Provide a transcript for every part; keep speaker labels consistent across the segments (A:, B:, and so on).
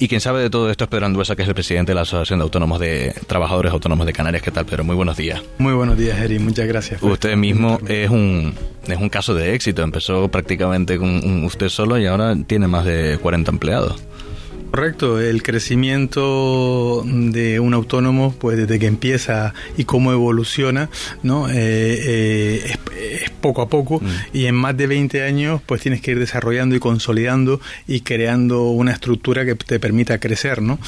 A: Y quien sabe de todo esto es Pedro Andueza, que es el presidente de la Asociación de Trabajadores Autónomos de Canarias. ¿Qué tal, Pedro? Muy buenos días.
B: Muy buenos días, Eri. Muchas gracias.
A: Usted mismo es un caso de éxito. Empezó prácticamente con usted solo y ahora tiene más de 40 empleados.
B: Correcto, el crecimiento de un autónomo, pues desde que empieza y cómo evoluciona, ¿no? Es poco a poco, y en más de 20 años pues tienes que ir desarrollando y consolidando y creando una estructura que te permita crecer, ¿no?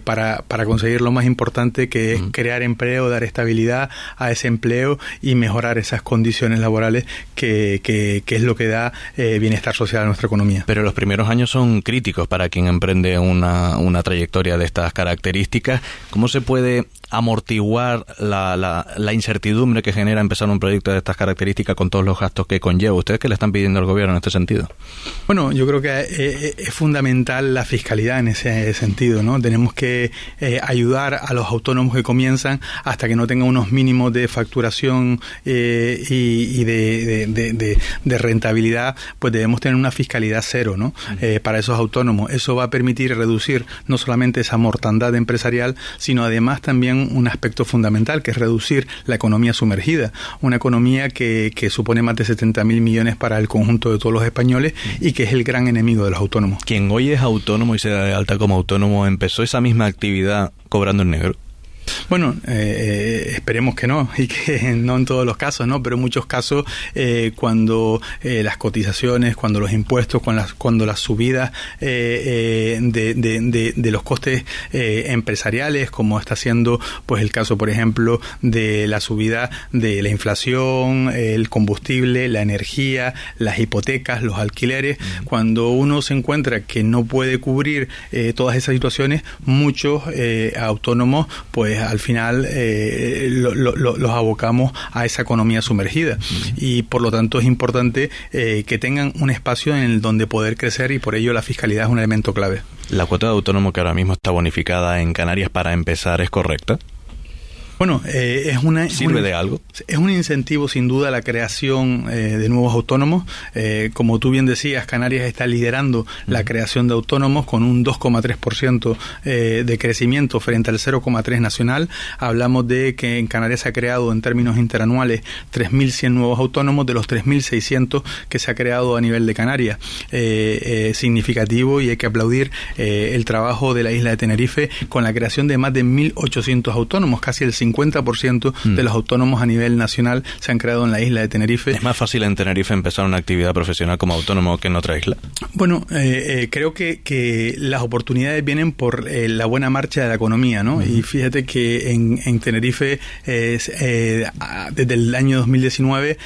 B: Para conseguir lo más importante, que es crear empleo, dar estabilidad a ese empleo y mejorar esas condiciones laborales que es lo que da bienestar social a nuestra economía.
A: Pero los primeros años son críticos para quien emprende una trayectoria de estas características. ¿Cómo se puede amortiguar la incertidumbre que genera empezar un proyecto de estas características con todos los gastos que conlleva? ¿Ustedes qué le están pidiendo al gobierno en este sentido?
B: Bueno, yo creo que es fundamental la fiscalidad en ese sentido, ¿no? Tenemos que ayudar a los autónomos que comienzan hasta que no tengan unos mínimos de facturación y de rentabilidad, pues debemos tener una fiscalidad cero, ¿no? Para esos autónomos. Eso va a permitir reducir no solamente esa mortandad empresarial, sino además también un aspecto fundamental, que es reducir la economía sumergida, una economía que supone más de 70.000 millones para el conjunto de todos los españoles y que es el gran enemigo de los autónomos.
A: Quien hoy es autónomo y se da de alta como autónomo, ¿empezó esa misma actividad cobrando en negro?
B: Bueno, esperemos que no, y que no en todos los casos, ¿no? Pero en muchos casos, cuando las cotizaciones, cuando los impuestos, cuando las subidas de los costes empresariales, como está siendo pues el caso, por ejemplo, de la subida de la inflación, el combustible, la energía, las hipotecas, los alquileres, cuando uno se encuentra que no puede cubrir todas esas situaciones, muchos autónomos pues al final los abocamos a esa economía sumergida, y por lo tanto es importante que tengan un espacio en el donde poder crecer, y por ello la fiscalidad es un elemento clave.
A: ¿La cuota de autónomo que ahora mismo está bonificada en Canarias para empezar es correcta?
B: Bueno,
A: ¿Sirve de algo?
B: Es un incentivo sin duda a la creación de nuevos autónomos. Como tú bien decías, Canarias está liderando la creación de autónomos con un 2,3% de crecimiento frente al 0,3% nacional. Hablamos de que en Canarias se ha creado en términos interanuales 3.100 nuevos autónomos de los 3.600 que se ha creado a nivel de Canarias. Significativo, y hay que aplaudir el trabajo de la isla de Tenerife con la creación de más de 1.800 autónomos, casi el 50% de los autónomos a nivel nacional se han creado en la isla de Tenerife.
A: ¿Es más fácil en Tenerife empezar una actividad profesional como autónomo que en otra isla?
B: Bueno, creo que las oportunidades vienen por la buena marcha de la economía, ¿no? Y fíjate que en Tenerife desde el año 2019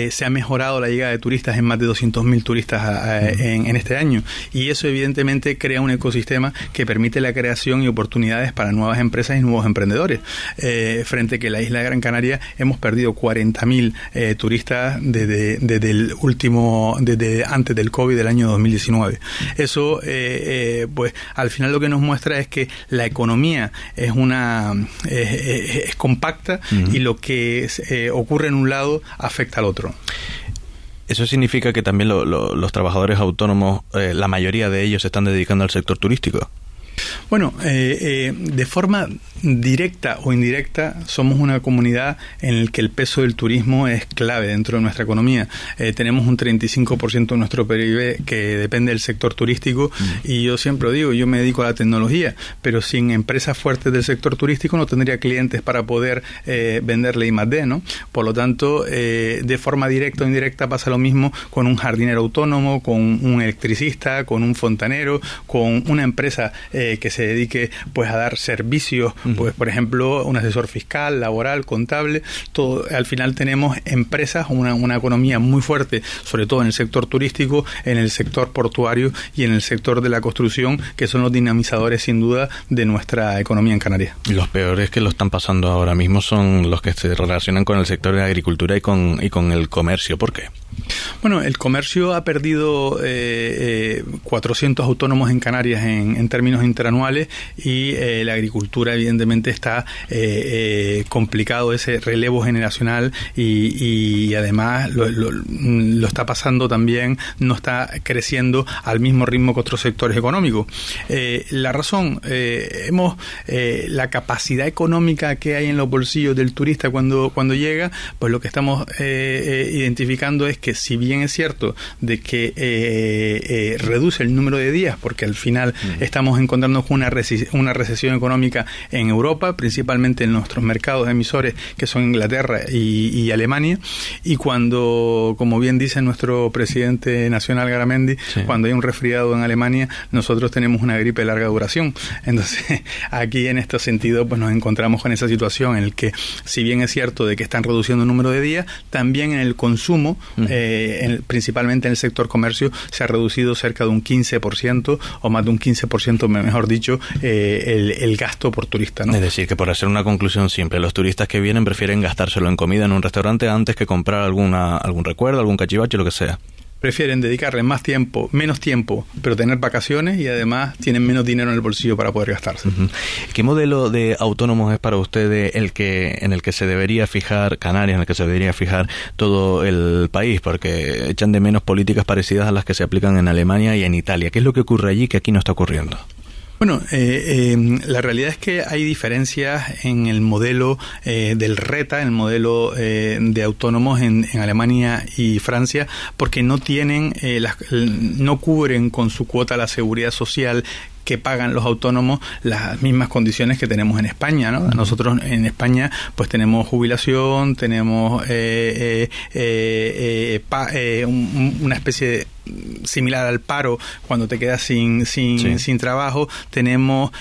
B: se ha mejorado la llegada de turistas en más de 200.000 turistas en este año, y eso evidentemente crea un ecosistema que permite la creación y oportunidades para nuevas empresas y nuevos emprendedores. Frente a que la isla de Gran Canaria hemos perdido 40.000 turistas desde antes del COVID del año 2019. Eso, pues al final lo que nos muestra es que la economía es compacta, y lo que ocurre en un lado afecta al otro.
A: ¿Eso significa que también los trabajadores autónomos, la mayoría de ellos se están dedicando al sector turístico?
B: Bueno, de forma directa o indirecta, somos una comunidad en la que el peso del turismo es clave dentro de nuestra economía. Tenemos un 35% de nuestro PIB que depende del sector turístico, y yo siempre digo, yo me dedico a la tecnología, pero sin empresas fuertes del sector turístico no tendría clientes para poder venderle I+D, ¿no? Por lo tanto, de forma directa o indirecta pasa lo mismo con un jardinero autónomo, con un electricista, con un fontanero, con una empresa que se dedique pues a dar servicios, pues por ejemplo un asesor fiscal, laboral, contable. Todo, al final tenemos empresas, una economía muy fuerte, sobre todo en el sector turístico, en el sector portuario y en el sector de la construcción, que son los dinamizadores sin duda de nuestra economía en Canarias.
A: Los peores que lo están pasando ahora mismo son los que se relacionan con el sector de la agricultura y con el comercio. ¿Por qué?
B: Bueno, el comercio ha perdido 400 autónomos en Canarias en términos interanuales interanuales y la agricultura evidentemente está complicado ese relevo generacional y además lo está pasando también, no está creciendo al mismo ritmo que otros sectores económicos. La razón, la capacidad económica que hay en los bolsillos del turista cuando llega, pues lo que estamos identificando es que, si bien es cierto de que reduce el número de días, porque al final estamos encontrándonos con una recesión económica en Europa, principalmente en nuestros mercados emisores, que son Inglaterra y Alemania, y cuando, como bien dice nuestro presidente nacional Garamendi, cuando hay un resfriado en Alemania, nosotros tenemos una gripe de larga duración. Entonces, aquí en este sentido, pues nos encontramos con esa situación en el que, si bien es cierto de que están reduciendo el número de días, también en el consumo, principalmente en el sector comercio, se ha reducido cerca de un 15%, o más de un 15%, mejor dicho, el gasto por turista, ¿no?
A: Es decir, que, por hacer una conclusión simple, los turistas que vienen prefieren gastárselo en comida en un restaurante antes que comprar algún recuerdo, algún cachivache, lo que sea.
B: Prefieren dedicarle menos tiempo, pero tener vacaciones, y además tienen menos dinero en el bolsillo para poder gastarse.
A: ¿Qué modelo de autónomos es para ustedes en el que se debería fijar Canarias, en el que se debería fijar todo el país? Porque echan de menos políticas parecidas a las que se aplican en Alemania y en Italia. ¿Qué es lo que ocurre allí que aquí no está ocurriendo?
B: Bueno, la realidad es que hay diferencias en el modelo del RETA, en el modelo de autónomos en Alemania y Francia, porque no cubren con su cuota la seguridad social que pagan los autónomos las mismas condiciones que tenemos en España, ¿no? Nosotros en España pues tenemos jubilación, tenemos una especie de similar al paro cuando te quedas sin trabajo. Tenemos,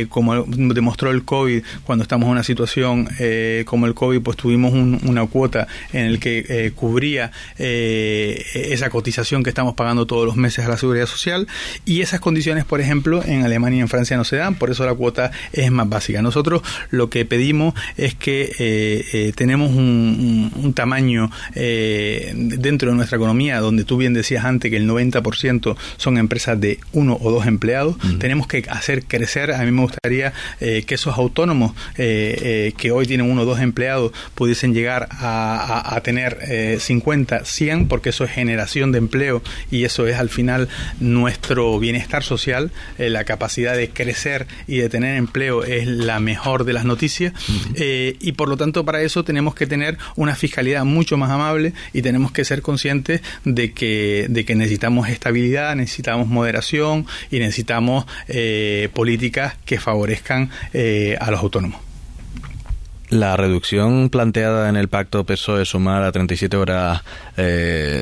B: como demostró el COVID, cuando estamos en una situación como el COVID, pues tuvimos una cuota en el que cubría esa cotización que estamos pagando todos los meses a la seguridad social, y esas condiciones, por ejemplo, en Alemania y en Francia no se dan, por eso la cuota es más básica. Nosotros lo que pedimos es que tenemos un tamaño dentro de nuestra economía, donde tú bien decías antes que el 90% son empresas de 1 o 2 empleados. Tenemos que hacer crecer. A mí me gustaría que esos autónomos que hoy tienen 1 o 2 empleados pudiesen llegar a tener 50, 100, porque eso es generación de empleo y eso es al final nuestro bienestar social. La capacidad de crecer y de tener empleo es la mejor de las noticias, y por lo tanto para eso tenemos que tener una fiscalidad mucho más amable y tenemos que ser conscientes de que necesitamos estabilidad, necesitamos moderación y necesitamos políticas que favorezcan a los autónomos.
A: La reducción planteada en el pacto PSOE-Sumar a 37 horas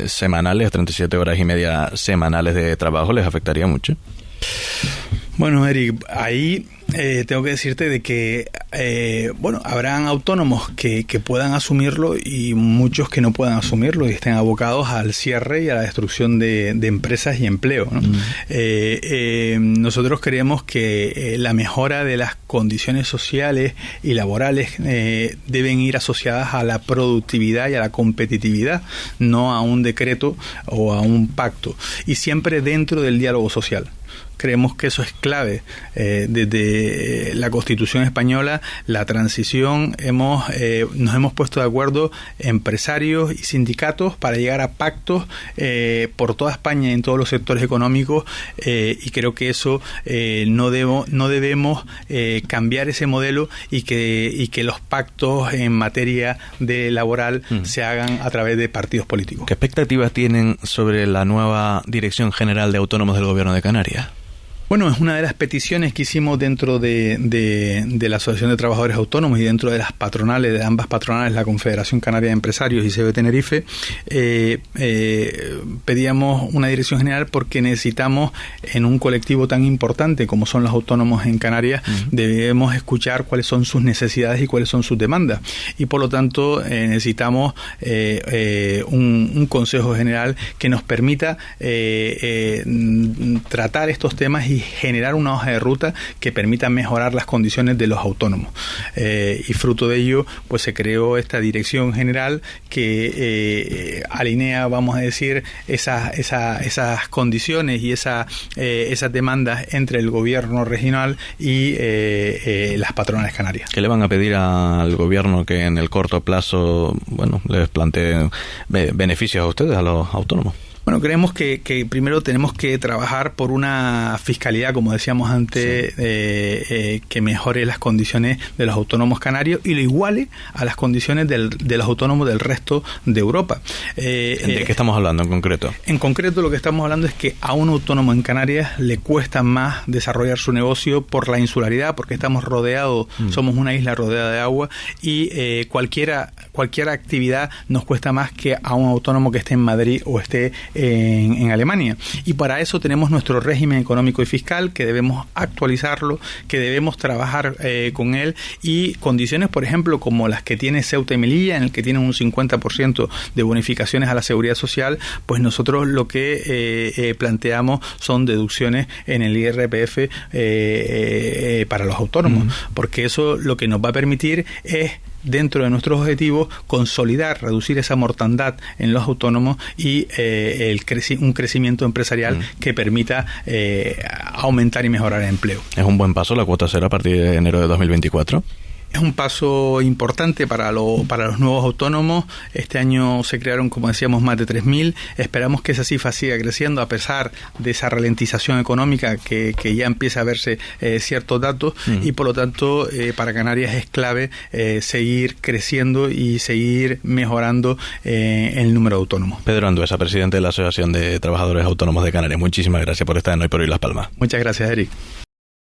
A: semanales, 37 horas y media semanales de trabajo, ¿les afectaría mucho?
B: Bueno, Eric, ahí tengo que decirte de que habrán autónomos que puedan asumirlo y muchos que no puedan asumirlo y estén abocados al cierre y a la destrucción de empresas y empleo, ¿no? Nosotros creemos que la mejora de las condiciones sociales y laborales deben ir asociadas a la productividad y a la competitividad, no a un decreto o a un pacto, y siempre dentro del diálogo social. Creemos que eso es clave. Desde la Constitución española, la transición, nos hemos puesto de acuerdo empresarios y sindicatos para llegar a pactos por toda España y en todos los sectores económicos, y creo que eso no debemos cambiar ese modelo y que los pactos en materia de laboral se hagan a través de partidos políticos.
A: ¿Qué expectativas tienen sobre la nueva Dirección General de Autónomos del Gobierno de Canarias?
B: Bueno, es una de las peticiones que hicimos dentro de la Asociación de Trabajadores Autónomos y dentro de las patronales, de ambas patronales, la Confederación Canaria de Empresarios y CB Tenerife. Pedíamos una dirección general porque necesitamos, en un colectivo tan importante como son los autónomos en Canarias, debemos escuchar cuáles son sus necesidades y cuáles son sus demandas. Y por lo tanto necesitamos un Consejo General que nos permita tratar estos temas y generar una hoja de ruta que permita mejorar las condiciones de los autónomos. Y fruto de ello, pues se creó esta dirección general que alinea, vamos a decir, esas condiciones y esas demandas entre el gobierno regional y las patronales canarias.
A: ¿Qué le van a pedir al gobierno que en el corto plazo, bueno, les plantee beneficios a ustedes, a los autónomos?
B: Bueno, creemos que primero tenemos que trabajar por una fiscalidad, como decíamos antes, que mejore las condiciones de los autónomos canarios y lo iguale a las condiciones de los autónomos del resto de Europa.
A: ¿De qué estamos hablando en concreto?
B: En concreto lo que estamos hablando es que a un autónomo en Canarias le cuesta más desarrollar su negocio por la insularidad, porque estamos rodeados, somos una isla rodeada de agua y cualquier actividad nos cuesta más que a un autónomo que esté en Madrid o esté en Alemania. Y para eso tenemos nuestro régimen económico y fiscal, que debemos actualizarlo, que debemos trabajar con él, y condiciones, por ejemplo, como las que tiene Ceuta y Melilla, en el que tienen un 50% de bonificaciones a la seguridad social, pues nosotros lo que planteamos son deducciones en el IRPF para los autónomos, porque eso lo que nos va a permitir es, dentro de nuestros objetivos, consolidar, reducir esa mortandad en los autónomos y un crecimiento empresarial que permita aumentar y mejorar el empleo.
A: ¿Es un buen paso la cuota cero a partir de enero de 2024?
B: Es un paso importante para los nuevos autónomos. Este año se crearon, como decíamos, más de 3.000. Esperamos que esa cifra siga creciendo a pesar de esa ralentización económica que ya empieza a verse ciertos datos y por lo tanto para Canarias es clave seguir creciendo y seguir mejorando el número de autónomos.
A: Pedro Anduesa, presidente de la Asociación de Trabajadores Autónomos de Canarias. Muchísimas gracias por estar en Hoy por Hoy Las Palmas.
B: Muchas gracias, Eric.